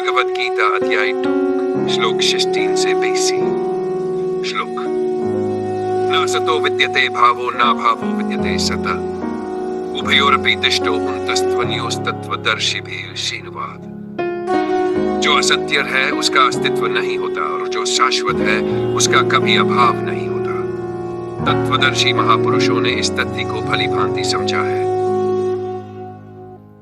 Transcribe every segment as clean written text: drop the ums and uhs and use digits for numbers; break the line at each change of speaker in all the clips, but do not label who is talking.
भगवद गीता अध्याय 2 श्लोक 16 से 20। श्लोक न सतो विद्यते भावो न भावो विद्यते सतः उभयोरपि दृष्टो उन्तस्त्वन्योस्तत्वदर्शिभिः श्रीनुवाद। जो असत्य है उसका अस्तित्व नहीं होता और जो शाश्वत है उसका कभी अभाव नहीं होता। तत्वदर्शी महापुरुषों ने इस तथ्य को भली भांति समझा है।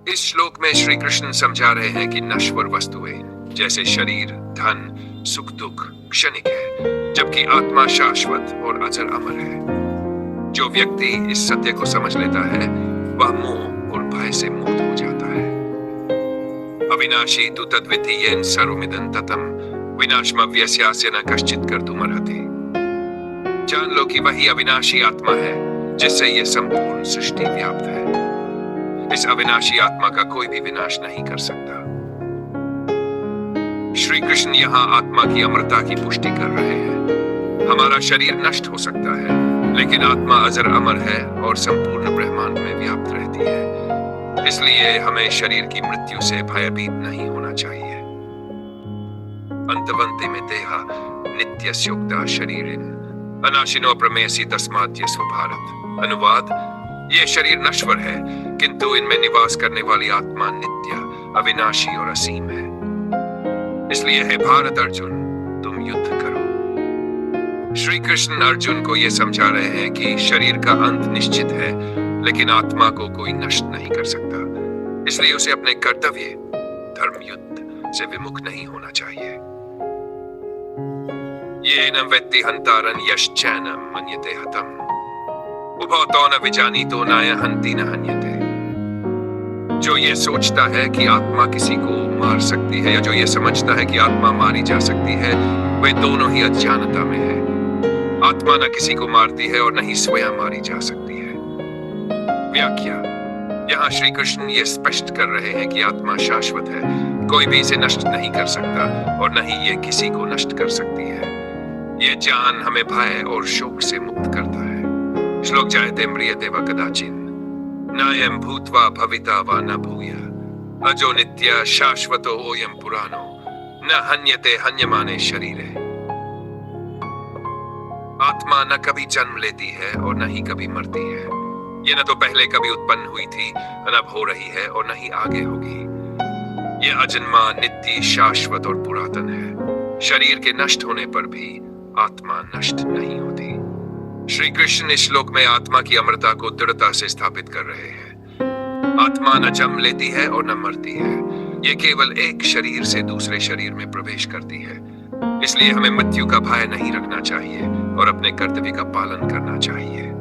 इस श्लोक में श्री कृष्ण समझा रहे हैं कि नश्वर वस्तुएं जैसे शरीर, धन, सुख दुख क्षणिक है, जबकि आत्मा शाश्वत और अजर अमर है। जो व्यक्ति इस सत्य को समझ लेता है वह मोह और भय से मुक्त हो जाता है। अविनाशी तु तद्विद्धि येन सर्वमिदं ततं विनाशमव्यस्यास्य न कश्चित् कर्तुमर्हति। जान लो कि वही अविनाशी आत्मा है जिससे यह संपूर्ण सृष्टि व्याप्त है। इस अविनाशी आत्मा का कोई भी विनाश नहीं कर सकता। श्री कृष्ण यहाँ आत्मा की अमरता की पुष्टि कर रहे हैं। हमारा शरीर नष्ट हो सकता है लेकिन आत्मा अजर अमर है और संपूर्ण ब्रह्मांड में व्याप्त रहती है। इसलिए हमें शरीर की मृत्यु से भयभीत नहीं होना चाहिए। अंतवन्ते में देहा नित्यस्योक्ता शरीरिन अनाशिनो प्रमेयसी तस्माद्यस्व भारत। अनुवाद, ये शरीर नश्वर है किंतु इनमें निवास करने वाली आत्मा नित्य, अविनाशी और असीम है। इसलिए हे भारत अर्जुन, तुम युद्ध करो। श्री कृष्ण अर्जुन को यह समझा रहे हैं कि शरीर का अंत निश्चित है लेकिन आत्मा को कोई नष्ट नहीं कर सकता। इसलिए उसे अपने कर्तव्य धर्म युद्ध से विमुख नहीं होना चाहिए। ये न वेत्ति हंतारन यश्चैनम मन्यते हतम उभौ तो न विजानीतो नाय हन्ति न हन्यते। जो ये सोचता है कि आत्मा किसी को मार सकती है या जो ये समझता है कि आत्मा मारी जा सकती है, वे दोनों ही अज्ञानता में है। आत्मा न किसी को मारती है और न ही स्वयं मारी जा सकती है। व्याख्या, यहाँ श्री कृष्ण ये स्पष्ट कर रहे हैं कि आत्मा शाश्वत है, कोई भी इसे नष्ट नहीं कर सकता और न ही ये किसी को नष्ट कर सकती है। ये ज्ञान हमें भय और शोक से मुक्त करता है। श्लोक जायते म्रियते व कदाचिन नायं भूत्वा भविता वा न भूय अजो नित्य शाश्वतो ओयं पुराणो न हन्यते हन्यमाने शरीरे। आत्मा न कभी जन्म लेती है और न ही कभी मरती है। ये न तो पहले कभी उत्पन्न हुई थी, न अब हो रही है और न ही आगे होगी। ये अजन्मा, नित्य, शाश्वत और पुरातन है। शरीर के नष्ट होने पर भी आत्मा नष्ट नहीं होती। श्री कृष्ण इस श्लोक में आत्मा की अमरता को दृढ़ता से स्थापित कर रहे हैं। आत्मा न जन्म लेती है और न मरती है। ये केवल एक शरीर से दूसरे शरीर में प्रवेश करती है। इसलिए हमें मृत्यु का भय नहीं रखना चाहिए और अपने कर्तव्य का पालन करना चाहिए।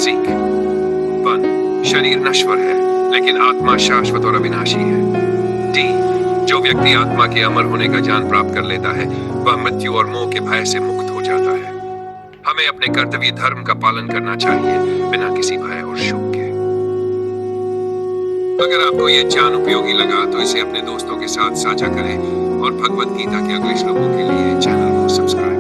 सीख 1, शरीर नश्वर है लेकिन आत्मा शाश्वत और अविनाशी है। डी, जो व्यक्ति आत्मा के अमर होने का ज्ञान प्राप्त कर लेता है वह मृत्यु और मोह के भय से मुक्त हो जाता है। हमें अपने कर्तव्य धर्म का पालन करना चाहिए बिना किसी भय और शोक के। अगर आपको यह ज्ञान उपयोगी लगा तो इसे अपने दोस्तों के साथ साझा करें और भगवद गीता के अगले श्लोकों के लिए चैनल को सब्सक्राइब